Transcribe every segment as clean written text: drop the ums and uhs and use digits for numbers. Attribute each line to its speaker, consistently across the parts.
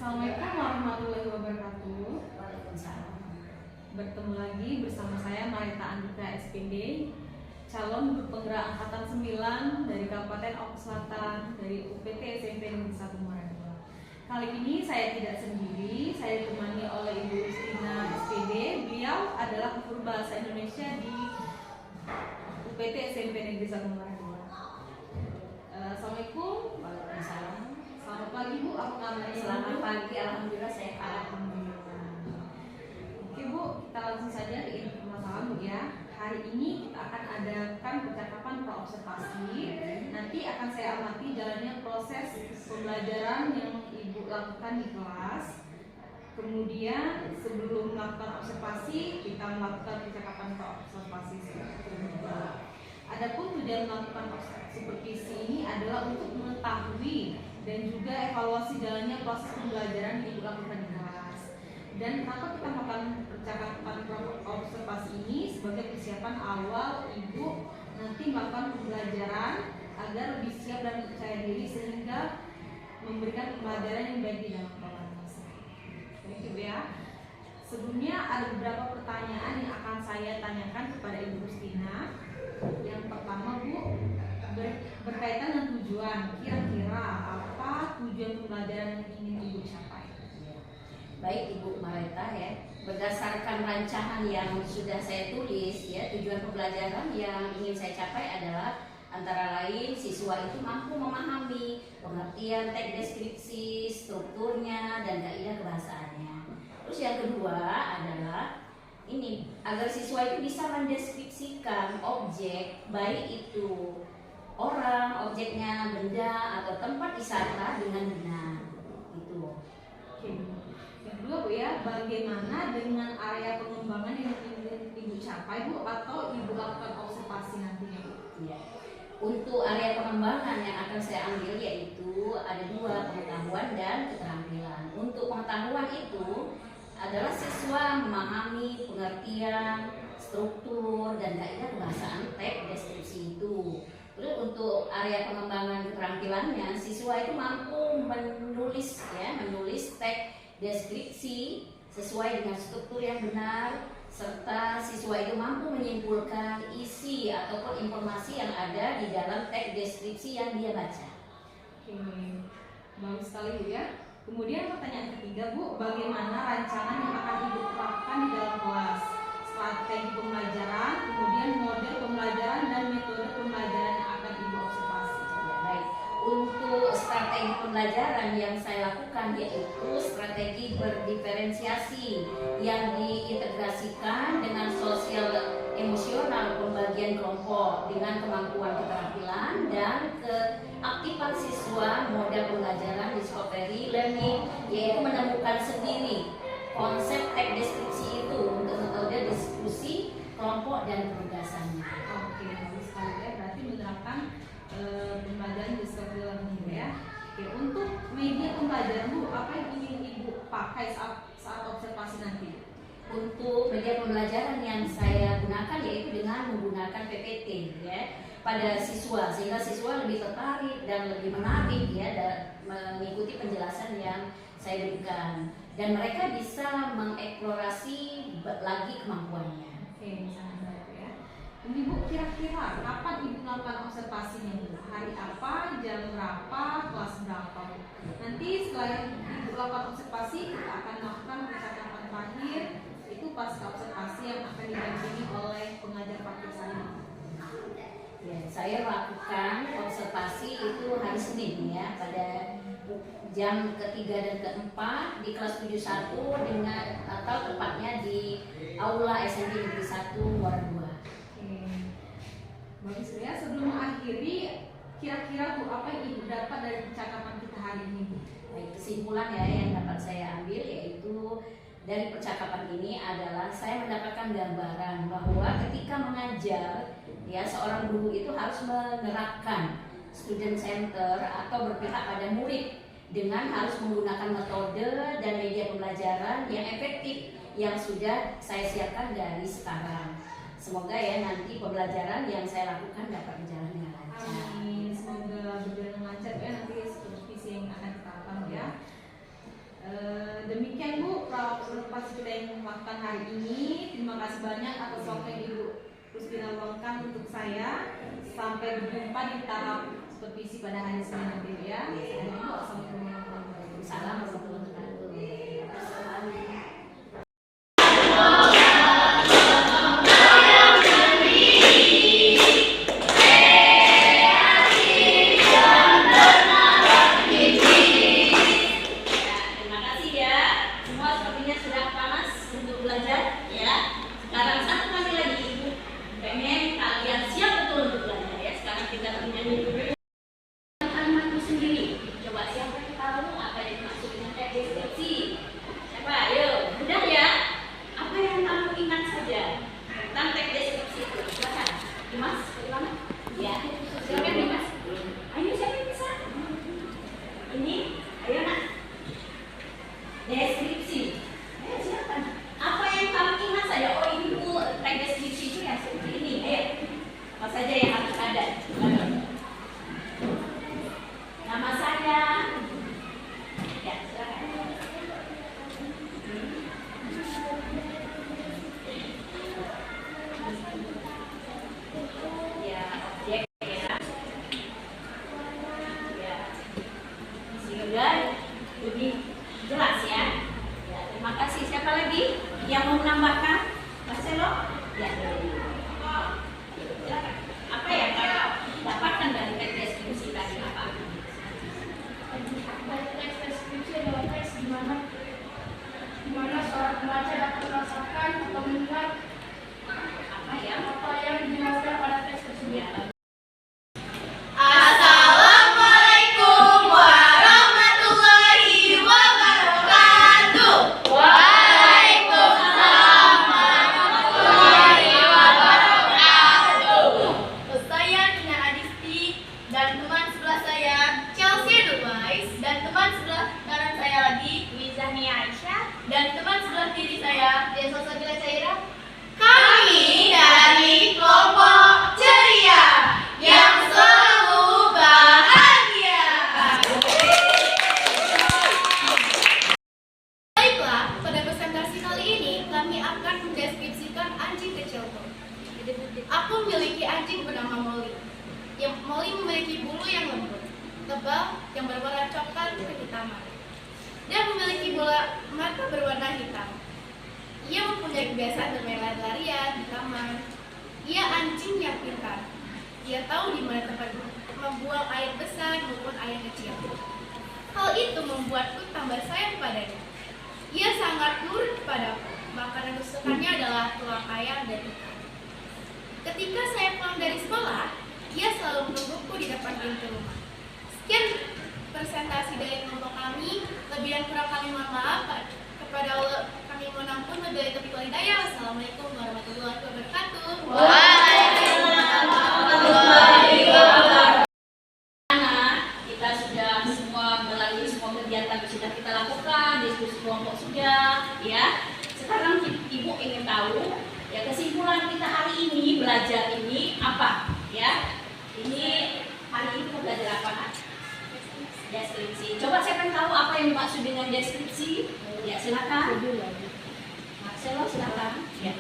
Speaker 1: Assalamualaikum warahmatullahi wabarakatuh.
Speaker 2: Waalaikumsalam.
Speaker 1: Bertemu lagi bersama saya Marita Andika SPD, calon guru penggerak angkatan 9 dari Kabupaten Oku Selatan dari UPT SMP Negeri 1 Muara II. Kali ini saya tidak sendiri, saya ditemani oleh Ibu Rustina SPD. Beliau adalah guru bahasa Indonesia di UPT SMP Negeri 1 Muara II. Assalamualaikum.
Speaker 2: Waalaikumsalam.
Speaker 1: Selamat pagi Bu, apa kabarnya?
Speaker 2: Selamat pagi, alhamdulillah sehat.
Speaker 1: Alhamdulillah. Oke Bu, kita langsung saja ke inti permasalahan Bu ya. Hari ini kita akan adakan percakapan praobservasi. Nanti akan saya amati jalannya proses pembelajaran yang Ibu lakukan di kelas. Kemudian sebelum melakukan observasi, kita melakukan percakapan praobservasi selanjutnya. Adapun tujuan melakukan supervisi ini adalah untuk mengetahui dan juga evaluasi jalannya proses pembelajaran yang Ibu lakukan di kelas. Dan kenapa kita melakukan percakapan observasi ini sebagai persiapan awal Ibu nanti melakukan pembelajaran agar lebih siap dan percaya diri sehingga memberikan pembelajaran yang baik di dalam kelas. Baik Ibu ya. Sebelumnya ada beberapa pertanyaan yang akan saya tanyakan kepada Ibu Rustina. Yang pertama Bu, berkaitan dengan tujuan. Kira-kira apa tujuan pembelajaran yang ingin Ibu capai?
Speaker 2: Baik Ibu Marita ya, berdasarkan rancangan yang sudah saya tulis ya, tujuan pembelajaran yang ingin saya capai adalah antara lain siswa itu mampu memahami pengertian teks deskripsi, strukturnya, dan kaidah kebahasaannya. Terus yang kedua adalah ini, agar siswa itu bisa mendeskripsikan objek, baik itu orang, objeknya, benda, atau tempat wisata dengan benar. Gitu.
Speaker 1: Oke. Yang kedua Bu ya, bagaimana dengan area pengembangan yang ingin Ibu capai Bu, atau Ibu lakukan observasi nantinya Bu?
Speaker 2: Ya. Untuk area pengembangan yang akan saya ambil yaitu ada dua, pengetahuan dan keterampilan. Untuk pengetahuan itu adalah siswa memahami pengertian, struktur, dan kaidah kebahasaan teks deskripsi itu. Terus untuk area pengembangan keterampilannya, siswa itu mampu menulis teks deskripsi sesuai dengan struktur yang benar, serta siswa itu mampu menyimpulkan isi ataupun informasi yang ada di dalam teks deskripsi yang dia baca.
Speaker 1: Oke, bagus sekali Bu ya. Kemudian pertanyaan ketiga Bu, bagaimana rancangan yang akan Ibu terapkan di dalam kelas? Strategi pembelajaran, kemudian model pembelajaran dan metode pembelajaran yang akan Ibu observasi.
Speaker 2: Ya, baik. Untuk strategi pembelajaran yang saya lakukan yaitu strategi berdiferensiasi yang diintegrasikan dengan sosial emosional pembagian kelompok dengan kemampuan keterampilan dan keaktifan siswa. Model pembelajaran discovery learning yaitu menemukan sendiri konsep teks deskripsi itu untuk metode diskusi kelompok dan penugasannya.
Speaker 1: Oke, bagus sekali ya. Berarti menerapkan pembelajaran discovery learning ya. Oke, untuk media pembelajaran Bu, apa yang ingin Ibu pakai saat observasi nanti?
Speaker 2: Untuk media pembelajaran yang saya gunakan yaitu dengan menggunakan PPT ya pada siswa, sehingga siswa lebih tertarik dan lebih menarik ya mengikuti penjelasan yang saya berikan, dan mereka bisa mengeksplorasi lagi kemampuannya.
Speaker 1: Oke, sangat baik ya. Ini Bu, kira-kira kapan Ibu melakukan observasinya Bu? Hari apa, jam berapa, kelas berapa Bu? Nanti setelah Ibu lakukan observasi, kita akan melakukan percakapan terakhir. Itu pasca observasi yang akan didampingi oleh pengajar praktik saya.
Speaker 2: Ya, saya lakukan observasi itu hari Senin ya, pada jam ketiga dan keempat di kelas 71 dengan atau tepatnya di Aula SMP Negeri 1 Muara II.
Speaker 1: Oke, bagus ya. Sebelum mengakhiri, kira-kira Bu, apa yang Ibu dapat dari percakapan kita hari ini Bu?
Speaker 2: Baik, kesimpulan ya yang dapat saya ambil yaitu dari percakapan ini adalah saya mendapatkan gambaran bahwa ketika mengajar ya, seorang guru itu harus menerapkan student center atau berpihak pada murid dengan harus menggunakan metode dan media pembelajaran yang efektif yang sudah saya siapkan dari sekarang. Semoga ya nanti pembelajaran yang saya lakukan dapat berjalan dengan lancar.
Speaker 1: Amin, semoga berjalan lancar ya nanti supervisi yang akan kita lakukan ya. hari ini. Terima kasih banyak atas waktu yang Ibu Rustina luangkan untuk saya. Sampai berjumpa di tahap supervisi pada hari Senin nanti ya. Assalamualaikum warahmatullahi wabarakatuh. Lebih jelas ya. Terima kasih. Siapa lagi yang mau menambahkan? Marcelo? Ya. Apa yang kalian dapatkan dari teks deskripsi tadi apa?
Speaker 3: Teks deskripsi adalah teks di mana seorang pembaca dapat merasakan atau mendengar
Speaker 2: Apa ya?
Speaker 3: apa yang dijelaskan pada teks tersebut.
Speaker 4: Assalamualaikum warahmatullahi wabarakatuh. Waalaikumsalam warahmatullahi wabarakatuh. Saya Nina Adisti dan teman sebelah saya Chelsea Dubais dan teman sebelah kanan saya lagi Wizani Aisyah dan teman sebelah kiri saya Desa Sabila Caira. Kami dari kelompok ceria yang selalu bahagia. Baiklah, pada presentasi kali ini kami akan mendeskripsikan anjing kecilku. Aku memiliki anjing bernama Molly. Molly memiliki bulu yang lembut, tebal, yang berwarna coklat kehitaman. Dia memiliki bola mata berwarna hitam. Ia mempunyai kebiasaan bermain lari-larian di taman. Ia anjing yang pintar. Ia tahu di mana tempat membuang air besar maupun air kecil. Hal itu membuatku tambah sayang padanya. Ia sangat nurut padaku. Makanan kesukaannya adalah tulang ayam dan ikan. Ketika saya pulang dari sekolah, ia selalu menungguku di depan pintu rumah. Sekian presentasi dari kelompok kami. Lebih dan kurang kami mohon maaf. Kepada Allah kami mohon ampun. Wabillahi taufiq wal hidayah. Wassalamualaikum warahmatullahi wabarakatuh.
Speaker 2: Waalaikumsalam warahmatullahi wabarakatuh. Kita sudah semua melalui semua kegiatan sudah kita lakukan, diskusi kelompok sudah, ya. Sekarang Ibu ingin tahu ya kesimpulan kita hari ini belajar ini apa, ya? Ini hari ini kita belajar apa? Deskripsi. Coba saya pengen tahu apa yang dimaksud dengan deskripsi. Ya, silakan. Marcelo, silakan. Ya.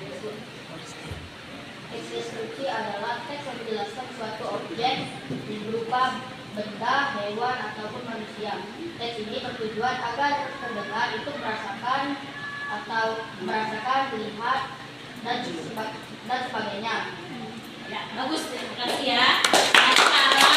Speaker 4: Teks deskripsi adalah teks yang menjelaskan suatu objek berupa benda, hewan, ataupun manusia. Teks ini bertujuan agar pendengar itu merasakan, melihat, dan sebagainya.
Speaker 2: Ya, bagus. Terima kasih ya. Nah, sekarang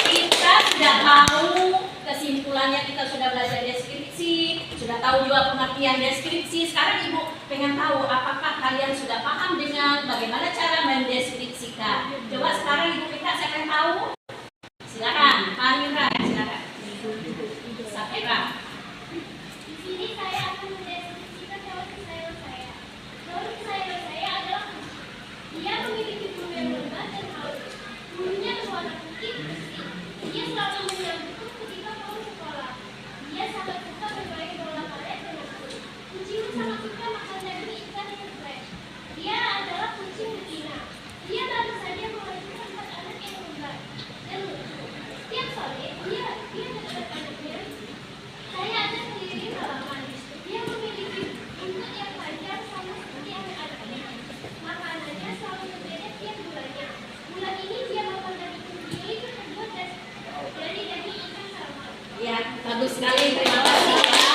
Speaker 2: kita sudah tahu kesimpulannya, kita sudah belajar deskripsi, sudah tahu juga pengertian deskripsi. Sekarang Ibu pengen tahu apakah kalian sudah paham dengan bagaimana cara mendeskripsikan. Coba sekarang Ibu minta saya pengen tahu. Silakan, Amira, silakan. Safira.
Speaker 3: Di sini saya akan mendeskripsikan hewan kesayangan saya. Hewan kesayangan saya adalah kucing. Dia memiliki bulu yang lebat dan halus. Bulunya berwarna putih bersih. Dia selalu menyambutku ketika pulang sekolah. Dia sangat suka bermain bola karet dengan aku. Kucing sangat suka makan daging ikan yang fresh. Dia adalah kucing betina. Dia baru saja melahirkan 4 anak yang kembar.
Speaker 2: Bagus sekali, terima kasih ya.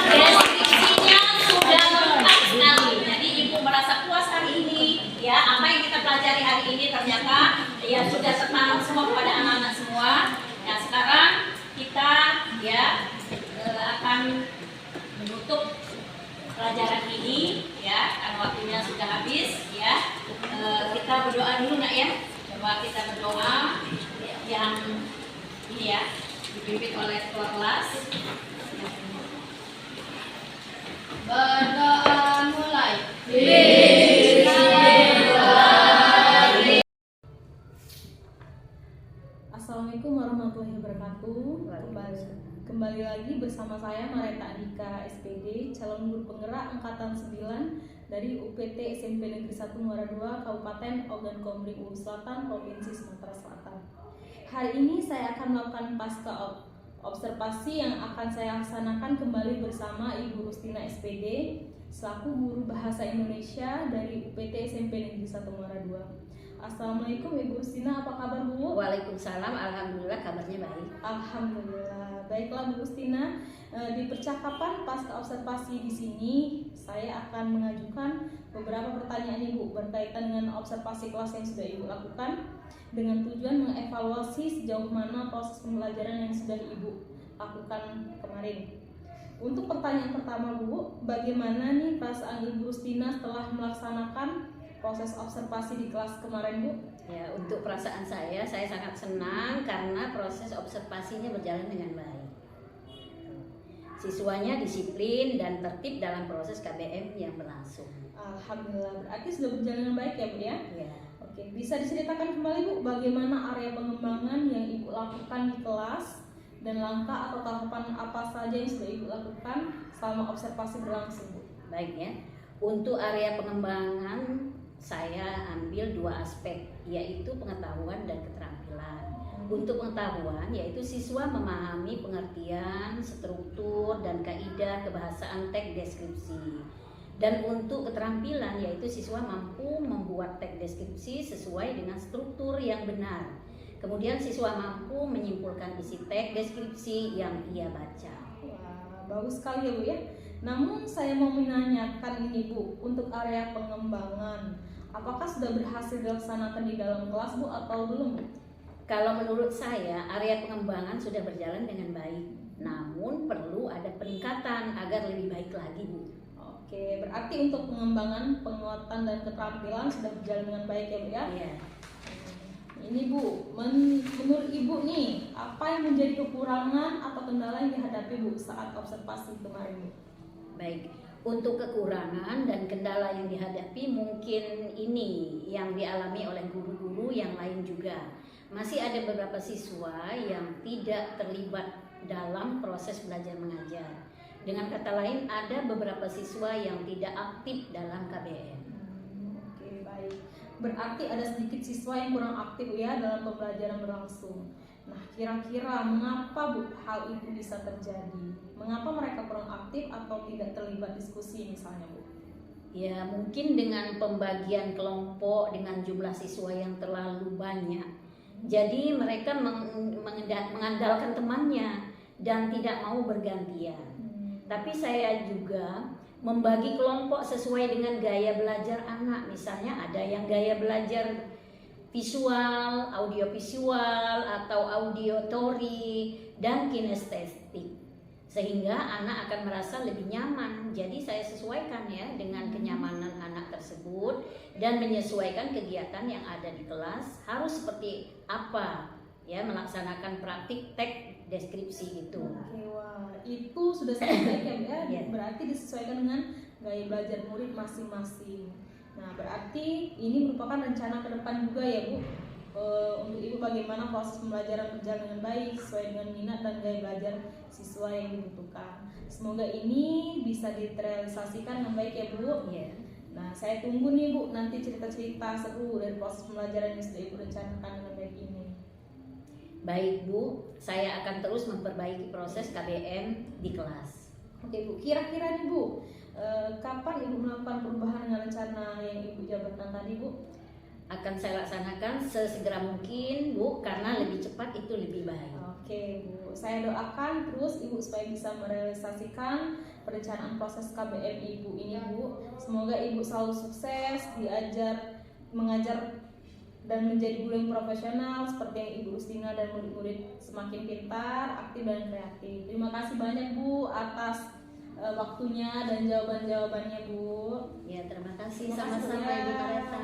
Speaker 2: Deskripsinya sudah lengkap sekali. Jadi Ibu merasa puas hari ini ya, apa yang kita pelajari hari ini ternyata ya sudah tertanam semua kepada anak-anak semua. Nah, sekarang kita ya akan menutup pelajaran ini ya, karena waktunya sudah habis ya. Kita berdoa dulu nak ya. Coba kita berdoa yang ini ya, dipimpin oleh ketua kelas.
Speaker 4: Berdoa mulai.
Speaker 1: Assalamualaikum warahmatullahi wabarakatuh. Kembali lagi bersama saya Mareta Andika SPD, calon guru penggerak angkatan 9 dari UPT SMP Negeri 1 Muara II, Kabupaten Ogan Komering Ulu Selatan, Provinsi Sumatera Selatan. Hari ini saya akan melakukan pasca observasi yang akan saya laksanakan kembali bersama Ibu Rustina SPD selaku guru bahasa Indonesia dari UPT SMP Negeri 1 Muara II. Assalamualaikum Ibu Rustina, apa kabar Bu?
Speaker 2: Waalaikumsalam, alhamdulillah kabarnya baik.
Speaker 1: Alhamdulillah. Baiklah Bu Rustina, di percakapan pasca observasi di sini saya akan mengajukan beberapa pertanyaan Ibu berkaitan dengan observasi kelas yang sudah Ibu lakukan dengan tujuan mengevaluasi sejauh mana proses pembelajaran yang sudah Ibu lakukan kemarin. Untuk pertanyaan pertama Bu, bagaimana nih perasaan Ibu Rustina setelah melaksanakan proses observasi di kelas kemarin Bu?
Speaker 2: Ya, untuk perasaan saya sangat senang karena proses observasinya berjalan dengan baik. Siswanya disiplin dan tertib dalam proses KBM yang berlangsung.
Speaker 1: Alhamdulillah, berarti sudah berjalan dengan baik ya Bu ya?
Speaker 2: Ya.
Speaker 1: Oke, bisa diceritakan kembali Bu bagaimana area pengembangan yang Ibu lakukan di kelas dan langkah atau tahapan apa saja yang sudah Ibu lakukan selama observasi berlangsung Bu?
Speaker 2: Baik ya. Untuk area pengembangan saya ambil dua aspek, yaitu pengetahuan dan keterampilan. Untuk pengetahuan yaitu siswa memahami pengertian, struktur dan kaidah kebahasaan teks deskripsi. Dan untuk keterampilan yaitu siswa mampu membuat teks deskripsi sesuai dengan struktur yang benar. Kemudian siswa mampu menyimpulkan isi teks deskripsi yang ia baca.
Speaker 1: Wah, bagus sekali ya Bu ya. Namun saya mau menanyakan ini Bu, untuk area pengembangan, apakah sudah berhasil dilaksanakan di dalam kelas Bu atau belum Bu?
Speaker 2: Kalau menurut saya area pengembangan sudah berjalan dengan baik, namun perlu ada peningkatan agar lebih baik lagi Bu.
Speaker 1: Oke, berarti untuk pengembangan, penguatan dan keterampilan sudah berjalan dengan baik ya Bu ya?
Speaker 2: Iya.
Speaker 1: Ini Bu, menurut Ibu nih, apa yang menjadi kekurangan atau kendala yang dihadapi Bu saat observasi kemarin Bu?
Speaker 2: Baik, untuk kekurangan dan kendala yang dihadapi mungkin ini yang dialami oleh guru-guru yang lain juga. Masih ada beberapa siswa yang tidak terlibat dalam proses belajar mengajar. Dengan kata lain, ada beberapa siswa yang tidak aktif dalam KBM.
Speaker 1: Oke, baik. Berarti ada sedikit siswa yang kurang aktif ya dalam pembelajaran berlangsung. Nah, kira-kira mengapa Bu hal itu bisa terjadi? Mengapa mereka kurang aktif atau tidak terlibat diskusi misalnya Bu?
Speaker 2: Ya, mungkin dengan pembagian kelompok dengan jumlah siswa yang terlalu banyak. Jadi mereka mengandalkan temannya dan tidak mau bergantian. Tapi saya juga membagi kelompok sesuai dengan gaya belajar anak. Misalnya ada yang gaya belajar visual, audiovisual, atau auditory, dan kinestetik. Sehingga anak akan merasa lebih nyaman. Jadi saya sesuaikan ya dengan kenyamanan anak tersebut dan menyesuaikan kegiatan yang ada di kelas harus seperti apa ya, melaksanakan praktik teks deskripsi itu.
Speaker 1: Oke, wah, itu sudah sangat baik ya Bu ya.
Speaker 2: Ya.
Speaker 1: Berarti disesuaikan dengan gaya belajar murid masing-masing. Nah, berarti ini merupakan rencana ke depan juga ya Bu, untuk Ibu bagaimana proses pembelajaran berjalan dengan baik sesuai dengan minat dan gaya belajar siswa yang dibutuhkan. Semoga ini bisa direalisasikan dengan baik ya Bu.
Speaker 2: Ya.
Speaker 1: Nah, saya tunggu nih Bu nanti cerita-cerita seru dari proses pembelajaran yang sudah Ibu rencanakan dengan baik ini.
Speaker 2: Baik Bu, saya akan terus memperbaiki proses KBM di kelas.
Speaker 1: Oke Bu, kira-kira nih Bu, kapan Ibu melakukan perubahan dengan rencana yang Ibu jabarkan tadi Bu?
Speaker 2: akan saya laksanakan sesegera mungkin, Bu, karena lebih cepat itu lebih baik.
Speaker 1: Oke Bu, saya doakan terus Ibu supaya bisa merealisasikan perencanaan proses KBM Ibu ini Bu. Semoga Ibu selalu sukses, mengajar dan menjadi guru yang profesional seperti yang Ibu Rustina dan murid-murid semakin pintar, aktif dan kreatif. Terima kasih banyak Bu atas waktunya dan jawaban-jawabannya Bu.
Speaker 2: Ya, terima kasih
Speaker 1: Terima kasih,
Speaker 2: sama-sama
Speaker 1: ya.
Speaker 2: Ibu Kareta.